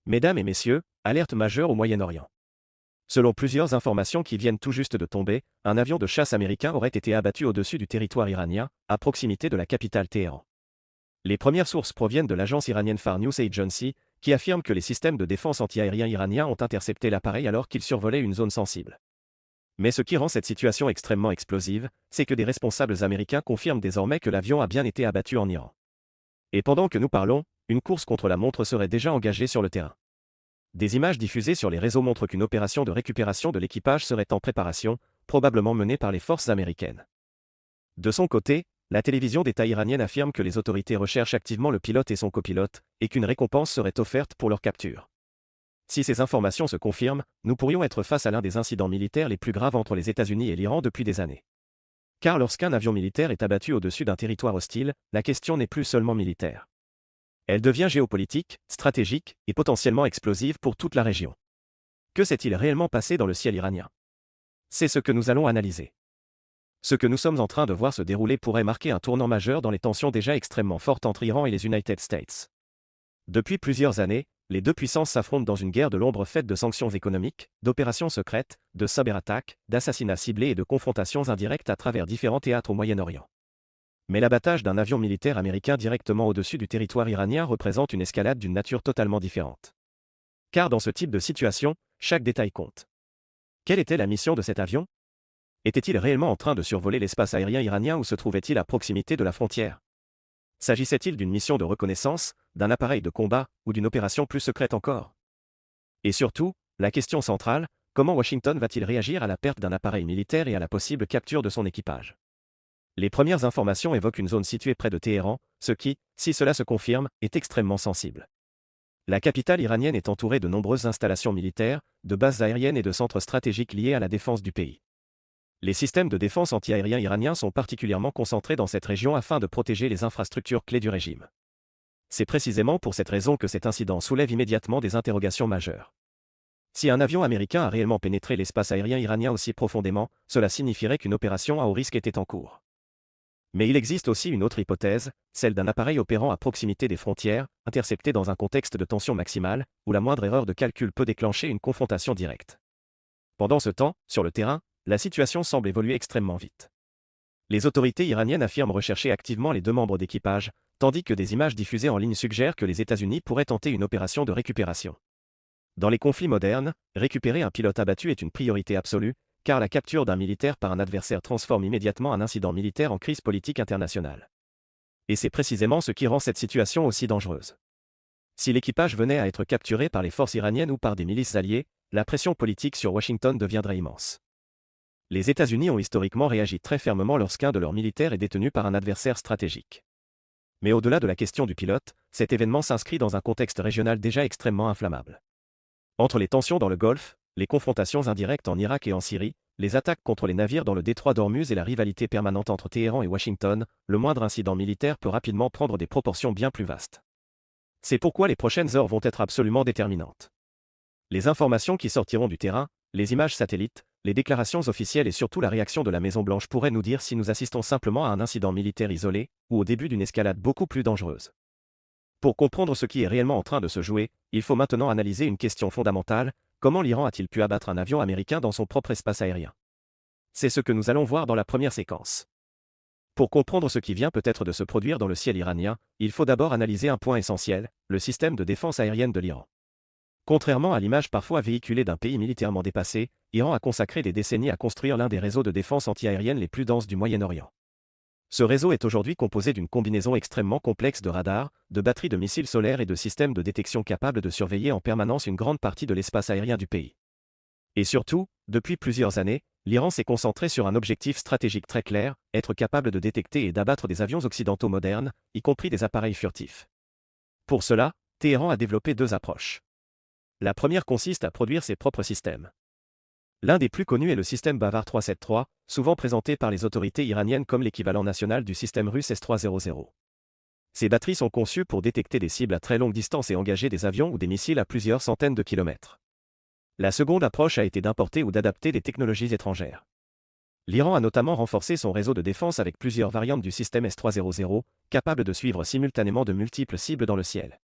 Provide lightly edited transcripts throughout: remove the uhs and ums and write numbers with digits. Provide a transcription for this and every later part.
Mesdames et messieurs, alerte majeure au Moyen-Orient. Selon plusieurs informations qui viennent tout juste de tomber, un avion de chasse américain aurait été abattu au-dessus du territoire iranien, à proximité de la capitale Téhéran. Les premières sources proviennent de l'agence iranienne Far News Agency, qui affirme que les systèmes de défense anti-aérien iraniens ont intercepté l'appareil alors qu'il survolait une zone sensible. Mais ce qui rend cette situation extrêmement explosive, c'est que des responsables américains confirment désormais que l'avion a bien été abattu en Iran. Et pendant que nous parlons, une course contre la montre serait déjà engagée sur le terrain. Des images diffusées sur les réseaux montrent qu'une opération de récupération de l'équipage serait en préparation, probablement menée par les forces américaines. De son côté, la télévision d'État iranienne affirme que les autorités recherchent activement le pilote et son copilote, et qu'une récompense serait offerte pour leur capture. Si ces informations se confirment, nous pourrions être face à l'un des incidents militaires les plus graves entre les États-Unis et l'Iran depuis des années. Car lorsqu'un avion militaire est abattu au-dessus d'un territoire hostile, la question n'est plus seulement militaire. Elle devient géopolitique, stratégique et potentiellement explosive pour toute la région. Que s'est-il réellement passé dans le ciel iranien? C'est ce que nous allons analyser. Ce que nous sommes en train de voir se dérouler pourrait marquer un tournant majeur dans les tensions déjà extrêmement fortes entre Iran et les United States. Depuis plusieurs années, les deux puissances s'affrontent dans une guerre de l'ombre faite de sanctions économiques, d'opérations secrètes, de cyberattaques, d'assassinats ciblés et de confrontations indirectes à travers différents théâtres au Moyen-Orient. Mais l'abattage d'un avion militaire américain directement au-dessus du territoire iranien représente une escalade d'une nature totalement différente. Car dans ce type de situation, chaque détail compte. Quelle était la mission de cet avion? Était-il réellement en train de survoler l'espace aérien iranien ou se trouvait-il à proximité de la frontière? S'agissait-il d'une mission de reconnaissance, d'un appareil de combat ou d'une opération plus secrète encore? Et surtout, la question centrale, comment Washington va-t-il réagir à la perte d'un appareil militaire et à la possible capture de son équipage? Les premières informations évoquent une zone située près de Téhéran, ce qui, si cela se confirme, est extrêmement sensible. La capitale iranienne est entourée de nombreuses installations militaires, de bases aériennes et de centres stratégiques liés à la défense du pays. Les systèmes de défense anti-aériens iraniens sont particulièrement concentrés dans cette région afin de protéger les infrastructures clés du régime. C'est précisément pour cette raison que cet incident soulève immédiatement des interrogations majeures. Si un avion américain a réellement pénétré l'espace aérien iranien aussi profondément, cela signifierait qu'une opération à haut risque était en cours. Mais il existe aussi une autre hypothèse, celle d'un appareil opérant à proximité des frontières, intercepté dans un contexte de tension maximale, où la moindre erreur de calcul peut déclencher une confrontation directe. Pendant ce temps, sur le terrain, la situation semble évoluer extrêmement vite. Les autorités iraniennes affirment rechercher activement les deux membres d'équipage, tandis que des images diffusées en ligne suggèrent que les États-Unis pourraient tenter une opération de récupération. Dans les conflits modernes, récupérer un pilote abattu est une priorité absolue, car la capture d'un militaire par un adversaire transforme immédiatement un incident militaire en crise politique internationale. Et c'est précisément ce qui rend cette situation aussi dangereuse. Si l'équipage venait à être capturé par les forces iraniennes ou par des milices alliées, la pression politique sur Washington deviendrait immense. Les États-Unis ont historiquement réagi très fermement lorsqu'un de leurs militaires est détenu par un adversaire stratégique. Mais au-delà de la question du pilote, cet événement s'inscrit dans un contexte régional déjà extrêmement inflammable. Entre les tensions dans le Golfe, les confrontations indirectes en Irak et en Syrie, les attaques contre les navires dans le détroit d'Ormuz et la rivalité permanente entre Téhéran et Washington, le moindre incident militaire peut rapidement prendre des proportions bien plus vastes. C'est pourquoi les prochaines heures vont être absolument déterminantes. Les informations qui sortiront du terrain, les images satellites, les déclarations officielles et surtout la réaction de la Maison-Blanche pourraient nous dire si nous assistons simplement à un incident militaire isolé, ou au début d'une escalade beaucoup plus dangereuse. Pour comprendre ce qui est réellement en train de se jouer, il faut maintenant analyser une question fondamentale: comment l'Iran a-t-il pu abattre un avion américain dans son propre espace aérien? C'est ce que nous allons voir dans la première séquence. Pour comprendre ce qui vient peut-être de se produire dans le ciel iranien, il faut d'abord analyser un point essentiel, le système de défense aérienne de l'Iran. Contrairement à l'image parfois véhiculée d'un pays militairement dépassé, l'Iran a consacré des décennies à construire l'un des réseaux de défense anti-aérienne les plus denses du Moyen-Orient. Ce réseau est aujourd'hui composé d'une combinaison extrêmement complexe de radars, de batteries de missiles solaires et de systèmes de détection capables de surveiller en permanence une grande partie de l'espace aérien du pays. Et surtout, depuis plusieurs années, l'Iran s'est concentré sur un objectif stratégique très clair, être capable de détecter et d'abattre des avions occidentaux modernes, y compris des appareils furtifs. Pour cela, Téhéran a développé deux approches. La première consiste à produire ses propres systèmes. L'un des plus connus est le système Bavar 373, souvent présenté par les autorités iraniennes comme l'équivalent national du système russe S-300. Ces batteries sont conçues pour détecter des cibles à très longue distance et engager des avions ou des missiles à plusieurs centaines de kilomètres. La seconde approche a été d'importer ou d'adapter des technologies étrangères. L'Iran a notamment renforcé son réseau de défense avec plusieurs variantes du système S-300, capables de suivre simultanément de multiples cibles dans le ciel.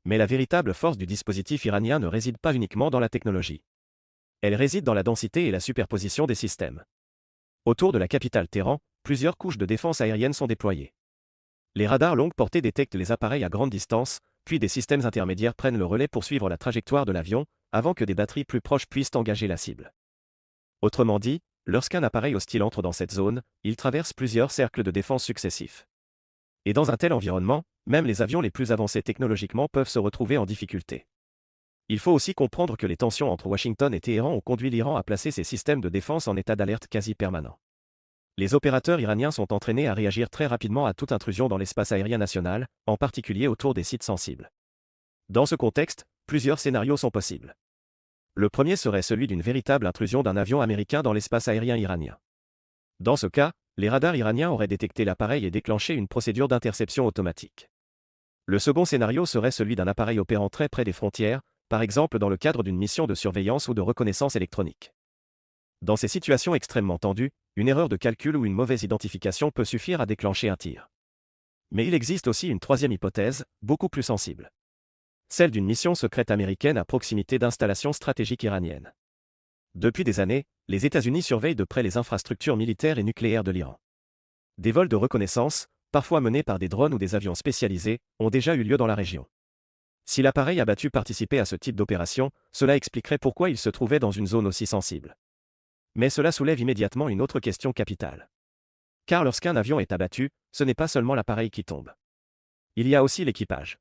Mais la véritable force du dispositif iranien ne réside pas uniquement dans la technologie. Elle réside dans la densité et la superposition des systèmes. Autour de la capitale Téhéran, plusieurs couches de défense aérienne sont déployées. Les radars longue portée détectent les appareils à grande distance, puis des systèmes intermédiaires prennent le relais pour suivre la trajectoire de l'avion, avant que des batteries plus proches puissent engager la cible. Autrement dit, lorsqu'un appareil hostile entre dans cette zone, il traverse plusieurs cercles de défense successifs. Et dans un tel environnement, même les avions les plus avancés technologiquement peuvent se retrouver en difficulté. Il faut aussi comprendre que les tensions entre Washington et Téhéran ont conduit l'Iran à placer ses systèmes de défense en état d'alerte quasi permanent. Les opérateurs iraniens sont entraînés à réagir très rapidement à toute intrusion dans l'espace aérien national, en particulier autour des sites sensibles. Dans ce contexte, plusieurs scénarios sont possibles. Le premier serait celui d'une véritable intrusion d'un avion américain dans l'espace aérien iranien. Dans ce cas, les radars iraniens auraient détecté l'appareil et déclenché une procédure d'interception automatique. Le second scénario serait celui d'un appareil opérant très près des frontières, par exemple dans le cadre d'une mission de surveillance ou de reconnaissance électronique. Dans ces situations extrêmement tendues, une erreur de calcul ou une mauvaise identification peut suffire à déclencher un tir. Mais il existe aussi une troisième hypothèse, beaucoup plus sensible. Celle d'une mission secrète américaine à proximité d'installations stratégiques iraniennes. Depuis des années, les États-Unis surveillent de près les infrastructures militaires et nucléaires de l'Iran. Des vols de reconnaissance, parfois menés par des drones ou des avions spécialisés, ont déjà eu lieu dans la région. Si l'appareil abattu participait à ce type d'opération, cela expliquerait pourquoi il se trouvait dans une zone aussi sensible. Mais cela soulève immédiatement une autre question capitale. Car lorsqu'un avion est abattu, ce n'est pas seulement l'appareil qui tombe. Il y a aussi l'équipage.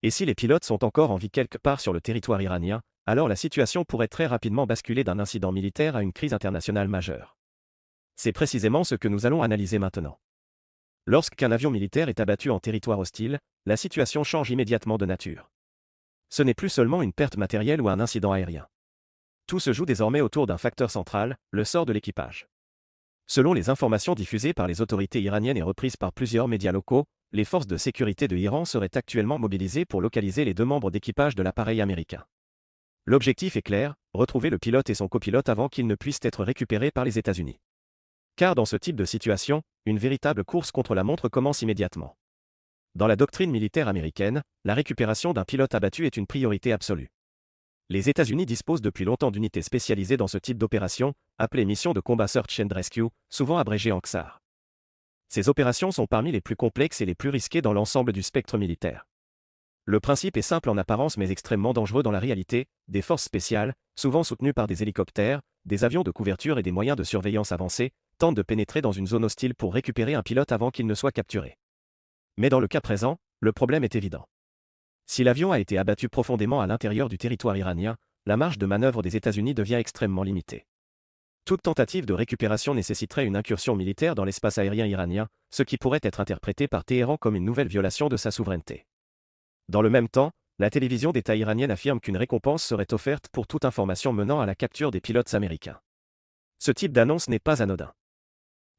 Et si les pilotes sont encore en vie quelque part sur le territoire iranien, alors la situation pourrait très rapidement basculer d'un incident militaire à une crise internationale majeure. C'est précisément ce que nous allons analyser maintenant. Lorsqu'un avion militaire est abattu en territoire hostile, la situation change immédiatement de nature. Ce n'est plus seulement une perte matérielle ou un incident aérien. Tout se joue désormais autour d'un facteur central, le sort de l'équipage. Selon les informations diffusées par les autorités iraniennes et reprises par plusieurs médias locaux, les forces de sécurité de l'Iran seraient actuellement mobilisées pour localiser les deux membres d'équipage de l'appareil américain. L'objectif est clair, retrouver le pilote et son copilote avant qu'ils ne puissent être récupérés par les États-Unis. Car dans ce type de situation, une véritable course contre la montre commence immédiatement. Dans la doctrine militaire américaine, la récupération d'un pilote abattu est une priorité absolue. Les États-Unis disposent depuis longtemps d'unités spécialisées dans ce type d'opération, appelées missions de combat Search and Rescue, souvent abrégées en XAR. Ces opérations sont parmi les plus complexes et les plus risquées dans l'ensemble du spectre militaire. Le principe est simple en apparence mais extrêmement dangereux dans la réalité, des forces spéciales, souvent soutenues par des hélicoptères, des avions de couverture et des moyens de surveillance avancés, tentent de pénétrer dans une zone hostile pour récupérer un pilote avant qu'il ne soit capturé. Mais dans le cas présent, le problème est évident. Si l'avion a été abattu profondément à l'intérieur du territoire iranien, la marge de manœuvre des États-Unis devient extrêmement limitée. Toute tentative de récupération nécessiterait une incursion militaire dans l'espace aérien iranien, ce qui pourrait être interprété par Téhéran comme une nouvelle violation de sa souveraineté. Dans le même temps, la télévision d'État iranienne affirme qu'une récompense serait offerte pour toute information menant à la capture des pilotes américains. Ce type d'annonce n'est pas anodin.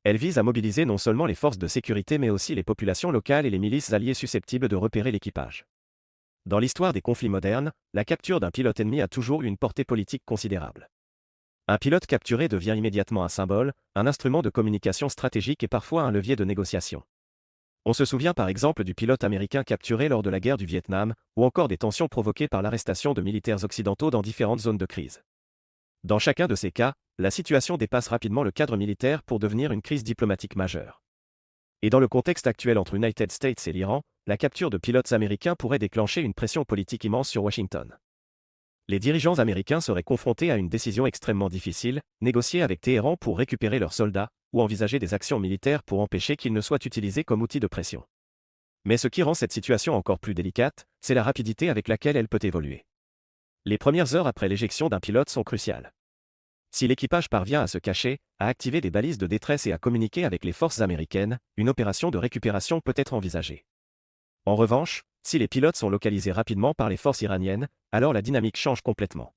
Elle vise à mobiliser non seulement les forces de sécurité mais aussi les populations locales et les milices alliées susceptibles de repérer l'équipage. Dans l'histoire des conflits modernes, la capture d'un pilote ennemi a toujours eu une portée politique considérable. Un pilote capturé devient immédiatement un symbole, un instrument de communication stratégique et parfois un levier de négociation. On se souvient par exemple du pilote américain capturé lors de la guerre du Vietnam, ou encore des tensions provoquées par l'arrestation de militaires occidentaux dans différentes zones de crise. Dans chacun de ces cas, la situation dépasse rapidement le cadre militaire pour devenir une crise diplomatique majeure. Et dans le contexte actuel entre United States et l'Iran, la capture de pilotes américains pourrait déclencher une pression politique immense sur Washington. Les dirigeants américains seraient confrontés à une décision extrêmement difficile, négocier avec Téhéran pour récupérer leurs soldats, ou envisager des actions militaires pour empêcher qu'ils ne soient utilisés comme outil de pression. Mais ce qui rend cette situation encore plus délicate, c'est la rapidité avec laquelle elle peut évoluer. Les premières heures après l'éjection d'un pilote sont cruciales. Si l'équipage parvient à se cacher, à activer des balises de détresse et à communiquer avec les forces américaines, une opération de récupération peut être envisagée. En revanche, si les pilotes sont localisés rapidement par les forces iraniennes, alors la dynamique change complètement.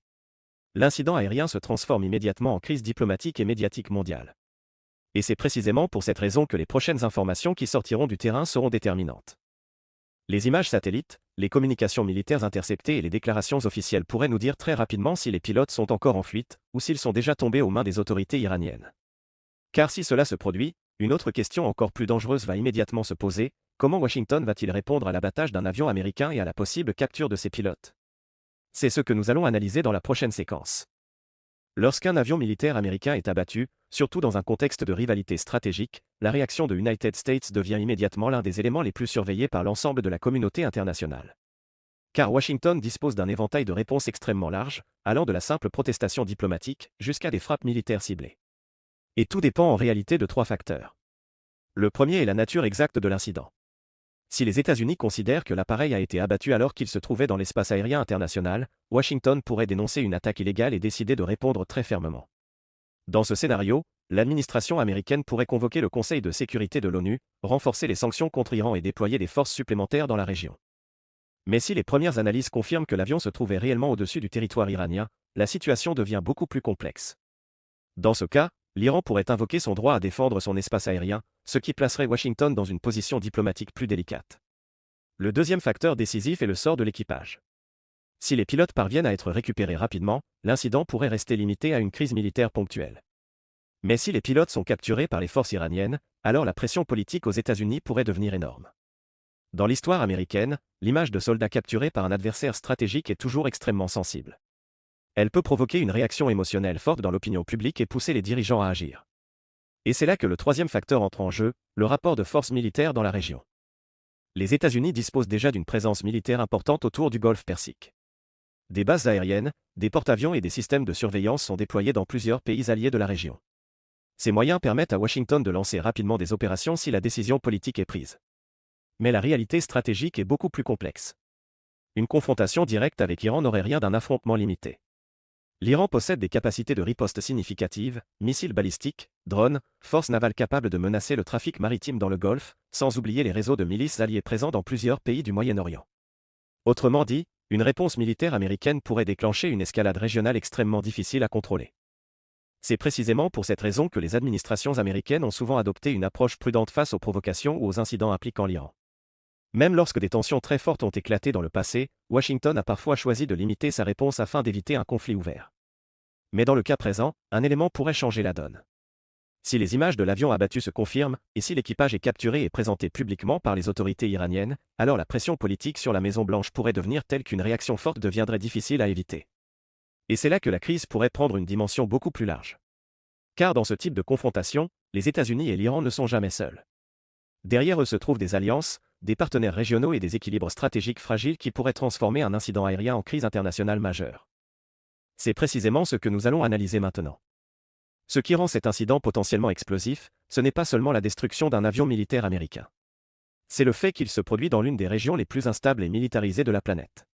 L'incident aérien se transforme immédiatement en crise diplomatique et médiatique mondiale. Et c'est précisément pour cette raison que les prochaines informations qui sortiront du terrain seront déterminantes. Les images satellites, les communications militaires interceptées et les déclarations officielles pourraient nous dire très rapidement si les pilotes sont encore en fuite, ou s'ils sont déjà tombés aux mains des autorités iraniennes. Car si cela se produit, une autre question encore plus dangereuse va immédiatement se poser, comment Washington va-t-il répondre à l'abattage d'un avion américain et à la possible capture de ses pilotes? C'est ce que nous allons analyser dans la prochaine séquence. Lorsqu'un avion militaire américain est abattu, surtout dans un contexte de rivalité stratégique, la réaction de United States devient immédiatement l'un des éléments les plus surveillés par l'ensemble de la communauté internationale. Car Washington dispose d'un éventail de réponses extrêmement large, allant de la simple protestation diplomatique jusqu'à des frappes militaires ciblées. Et tout dépend en réalité de trois facteurs. Le premier est la nature exacte de l'incident. Si les États-Unis considèrent que l'appareil a été abattu alors qu'il se trouvait dans l'espace aérien international, Washington pourrait dénoncer une attaque illégale et décider de répondre très fermement. Dans ce scénario, l'administration américaine pourrait convoquer le Conseil de sécurité de l'ONU, renforcer les sanctions contre Iran et déployer des forces supplémentaires dans la région. Mais si les premières analyses confirment que l'avion se trouvait réellement au-dessus du territoire iranien, la situation devient beaucoup plus complexe. Dans ce cas, l'Iran pourrait invoquer son droit à défendre son espace aérien, ce qui placerait Washington dans une position diplomatique plus délicate. Le deuxième facteur décisif est le sort de l'équipage. Si les pilotes parviennent à être récupérés rapidement, l'incident pourrait rester limité à une crise militaire ponctuelle. Mais si les pilotes sont capturés par les forces iraniennes, alors la pression politique aux États-Unis pourrait devenir énorme. Dans l'histoire américaine, l'image de soldats capturés par un adversaire stratégique est toujours extrêmement sensible. Elle peut provoquer une réaction émotionnelle forte dans l'opinion publique et pousser les dirigeants à agir. Et c'est là que le troisième facteur entre en jeu, le rapport de force militaire dans la région. Les États-Unis disposent déjà d'une présence militaire importante autour du Golfe Persique. Des bases aériennes, des porte-avions et des systèmes de surveillance sont déployés dans plusieurs pays alliés de la région. Ces moyens permettent à Washington de lancer rapidement des opérations si la décision politique est prise. Mais la réalité stratégique est beaucoup plus complexe. Une confrontation directe avec Iran n'aurait rien d'un affrontement limité. L'Iran possède des capacités de riposte significatives, missiles balistiques, drones, forces navales capables de menacer le trafic maritime dans le Golfe, sans oublier les réseaux de milices alliés présents dans plusieurs pays du Moyen-Orient. Autrement dit, une réponse militaire américaine pourrait déclencher une escalade régionale extrêmement difficile à contrôler. C'est précisément pour cette raison que les administrations américaines ont souvent adopté une approche prudente face aux provocations ou aux incidents impliquant l'Iran. Même lorsque des tensions très fortes ont éclaté dans le passé, Washington a parfois choisi de limiter sa réponse afin d'éviter un conflit ouvert. Mais dans le cas présent, un élément pourrait changer la donne. Si les images de l'avion abattu se confirment, et si l'équipage est capturé et présenté publiquement par les autorités iraniennes, alors la pression politique sur la Maison-Blanche pourrait devenir telle qu'une réaction forte deviendrait difficile à éviter. Et c'est là que la crise pourrait prendre une dimension beaucoup plus large. Car dans ce type de confrontation, les États-Unis et l'Iran ne sont jamais seuls. Derrière eux se trouvent des alliances, des partenaires régionaux et des équilibres stratégiques fragiles qui pourraient transformer un incident aérien en crise internationale majeure. C'est précisément ce que nous allons analyser maintenant. Ce qui rend cet incident potentiellement explosif, ce n'est pas seulement la destruction d'un avion militaire américain. C'est le fait qu'il se produit dans l'une des régions les plus instables et militarisées de la planète.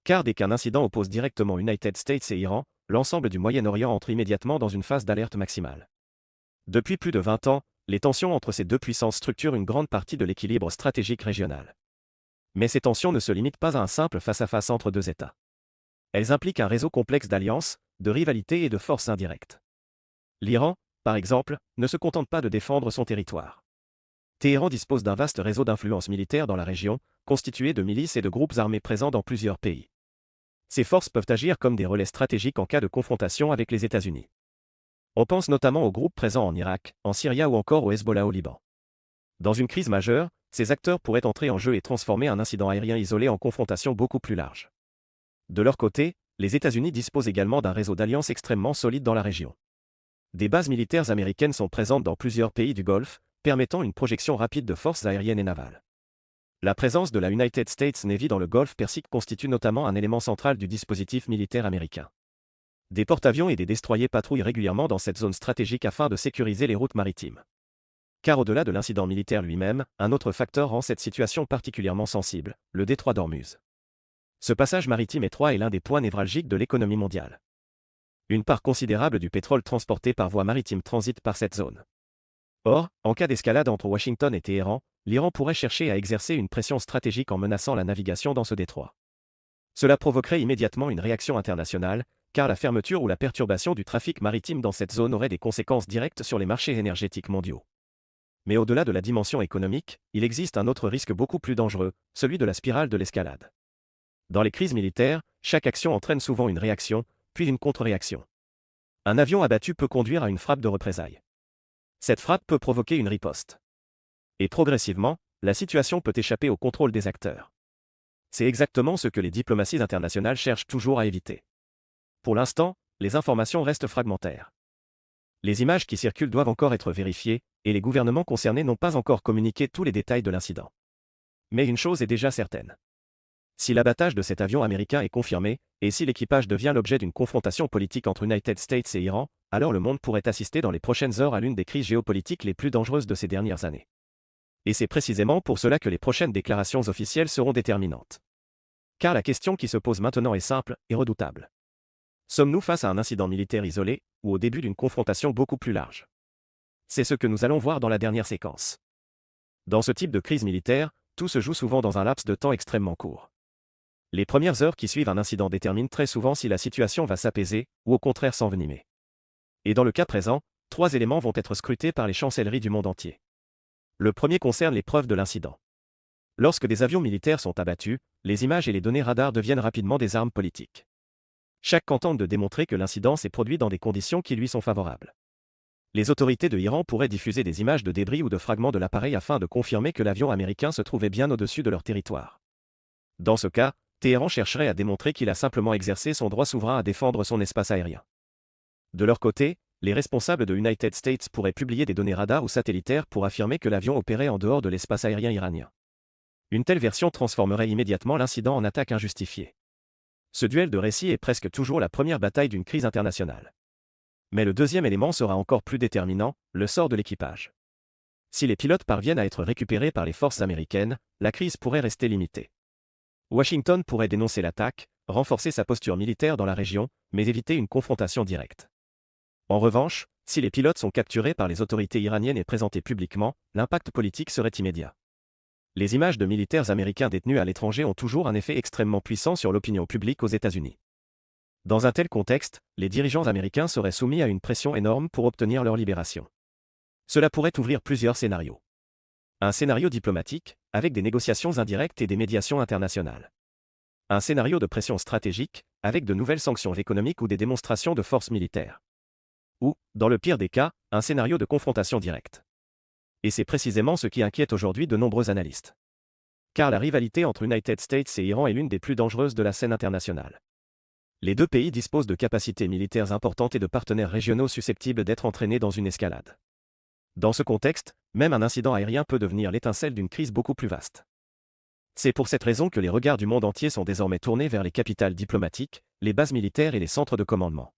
Car dès qu'un incident oppose directement United States et Iran, l'ensemble du Moyen-Orient entre immédiatement dans une phase d'alerte maximale. Depuis plus de 20 ans, les tensions entre ces deux puissances structurent une grande partie de l'équilibre stratégique régional. Mais ces tensions ne se limitent pas à un simple face-à-face entre deux États. Elles impliquent un réseau complexe d'alliances, de rivalités et de forces indirectes. L'Iran, par exemple, ne se contente pas de défendre son territoire. Téhéran dispose d'un vaste réseau d'influence militaire dans la région, constitué de milices et de groupes armés présents dans plusieurs pays. Ces forces peuvent agir comme des relais stratégiques en cas de confrontation avec les États-Unis. On pense notamment aux groupes présents en Irak, en Syrie ou encore au Hezbollah au Liban. Dans une crise majeure, ces acteurs pourraient entrer en jeu et transformer un incident aérien isolé en confrontation beaucoup plus large. De leur côté, les États-Unis disposent également d'un réseau d'alliances extrêmement solide dans la région. Des bases militaires américaines sont présentes dans plusieurs pays du Golfe, permettant une projection rapide de forces aériennes et navales. La présence de la United States Navy dans le Golfe Persique constitue notamment un élément central du dispositif militaire américain. Des porte-avions et des destroyers patrouillent régulièrement dans cette zone stratégique afin de sécuriser les routes maritimes. Car au-delà de l'incident militaire lui-même, un autre facteur rend cette situation particulièrement sensible, le détroit d'Ormuz. Ce passage maritime étroit est l'un des points névralgiques de l'économie mondiale. Une part considérable du pétrole transporté par voie maritime transite par cette zone. Or, en cas d'escalade entre Washington et Téhéran, l'Iran pourrait chercher à exercer une pression stratégique en menaçant la navigation dans ce détroit. Cela provoquerait immédiatement une réaction internationale, car la fermeture ou la perturbation du trafic maritime dans cette zone aurait des conséquences directes sur les marchés énergétiques mondiaux. Mais au-delà de la dimension économique, il existe un autre risque beaucoup plus dangereux, celui de la spirale de l'escalade. Dans les crises militaires, chaque action entraîne souvent une réaction, puis une contre-réaction. Un avion abattu peut conduire à une frappe de représailles. Cette frappe peut provoquer une riposte. Et progressivement, la situation peut échapper au contrôle des acteurs. C'est exactement ce que les diplomaties internationales cherchent toujours à éviter. Pour l'instant, les informations restent fragmentaires. Les images qui circulent doivent encore être vérifiées, et les gouvernements concernés n'ont pas encore communiqué tous les détails de l'incident. Mais une chose est déjà certaine. Si l'abattage de cet avion américain est confirmé, et si l'équipage devient l'objet d'une confrontation politique entre United States et Iran, alors le monde pourrait assister dans les prochaines heures à l'une des crises géopolitiques les plus dangereuses de ces dernières années. Et c'est précisément pour cela que les prochaines déclarations officielles seront déterminantes. Car la question qui se pose maintenant est simple et redoutable. Sommes-nous face à un incident militaire isolé, ou au début d'une confrontation beaucoup plus large? C'est ce que nous allons voir dans la dernière séquence. Dans ce type de crise militaire, tout se joue souvent dans un laps de temps extrêmement court. Les premières heures qui suivent un incident déterminent très souvent si la situation va s'apaiser, ou au contraire s'envenimer. Et dans le cas présent, 3 éléments vont être scrutés par les chancelleries du monde entier. Le premier concerne les preuves de l'incident. Lorsque des avions militaires sont abattus, les images et les données radars deviennent rapidement des armes politiques. Chaque camp tente de démontrer que l'incident s'est produit dans des conditions qui lui sont favorables. Les autorités de Iran pourraient diffuser des images de débris ou de fragments de l'appareil afin de confirmer que l'avion américain se trouvait bien au-dessus de leur territoire. Dans ce cas, Téhéran chercherait à démontrer qu'il a simplement exercé son droit souverain à défendre son espace aérien. De leur côté, les responsables de United States pourraient publier des données radars ou satellitaires pour affirmer que l'avion opérait en dehors de l'espace aérien iranien. Une telle version transformerait immédiatement l'incident en attaque injustifiée. Ce duel de récits est presque toujours la première bataille d'une crise internationale. Mais le deuxième élément sera encore plus déterminant, le sort de l'équipage. Si les pilotes parviennent à être récupérés par les forces américaines, la crise pourrait rester limitée. Washington pourrait dénoncer l'attaque, renforcer sa posture militaire dans la région, mais éviter une confrontation directe. En revanche, si les pilotes sont capturés par les autorités iraniennes et présentés publiquement, l'impact politique serait immédiat. Les images de militaires américains détenus à l'étranger ont toujours un effet extrêmement puissant sur l'opinion publique aux États-Unis. Dans un tel contexte, les dirigeants américains seraient soumis à une pression énorme pour obtenir leur libération. Cela pourrait ouvrir plusieurs scénarios. Un scénario diplomatique, avec des négociations indirectes et des médiations internationales. Un scénario de pression stratégique, avec de nouvelles sanctions économiques ou des démonstrations de force militaire. Ou, dans le pire des cas, un scénario de confrontation directe. Et c'est précisément ce qui inquiète aujourd'hui de nombreux analystes. Car la rivalité entre United States et Iran est l'une des plus dangereuses de la scène internationale. Les deux pays disposent de capacités militaires importantes et de partenaires régionaux susceptibles d'être entraînés dans une escalade. Dans ce contexte, même un incident aérien peut devenir l'étincelle d'une crise beaucoup plus vaste. C'est pour cette raison que les regards du monde entier sont désormais tournés vers les capitales diplomatiques, les bases militaires et les centres de commandement.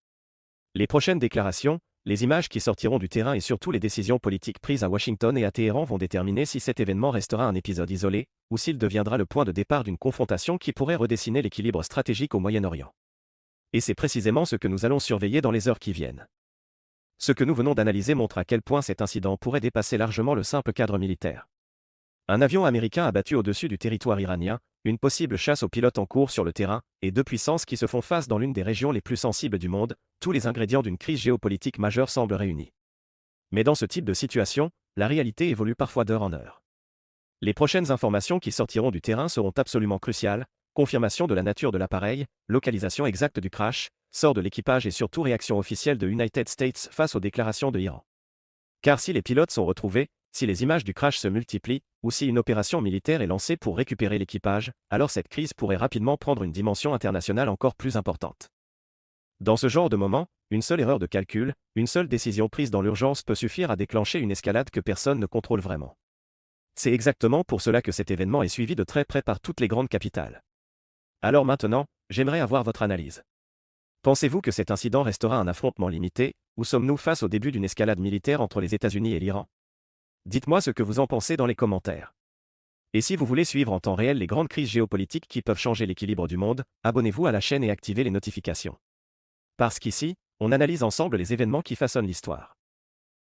Les prochaines déclarations, les images qui sortiront du terrain et surtout les décisions politiques prises à Washington et à Téhéran vont déterminer si cet événement restera un épisode isolé, ou s'il deviendra le point de départ d'une confrontation qui pourrait redessiner l'équilibre stratégique au Moyen-Orient. Et c'est précisément ce que nous allons surveiller dans les heures qui viennent. Ce que nous venons d'analyser montre à quel point cet incident pourrait dépasser largement le simple cadre militaire. Un avion américain abattu au-dessus du territoire iranien, une possible chasse aux pilotes en cours sur le terrain, et deux puissances qui se font face dans l'une des régions les plus sensibles du monde, tous les ingrédients d'une crise géopolitique majeure semblent réunis. Mais dans ce type de situation, la réalité évolue parfois d'heure en heure. Les prochaines informations qui sortiront du terrain seront absolument cruciales, confirmation de la nature de l'appareil, localisation exacte du crash, sort de l'équipage et surtout réaction officielle de United States face aux déclarations de Iran. Car si les pilotes sont retrouvés, si les images du crash se multiplient, ou si une opération militaire est lancée pour récupérer l'équipage, alors cette crise pourrait rapidement prendre une dimension internationale encore plus importante. Dans ce genre de moment, une seule erreur de calcul, une seule décision prise dans l'urgence peut suffire à déclencher une escalade que personne ne contrôle vraiment. C'est exactement pour cela que cet événement est suivi de très près par toutes les grandes capitales. Alors maintenant, j'aimerais avoir votre analyse. Pensez-vous que cet incident restera un affrontement limité, ou sommes-nous face au début d'une escalade militaire entre les États-Unis et l'Iran? Dites-moi ce que vous en pensez dans les commentaires. Et si vous voulez suivre en temps réel les grandes crises géopolitiques qui peuvent changer l'équilibre du monde, abonnez-vous à la chaîne et activez les notifications. Parce qu'ici, on analyse ensemble les événements qui façonnent l'histoire.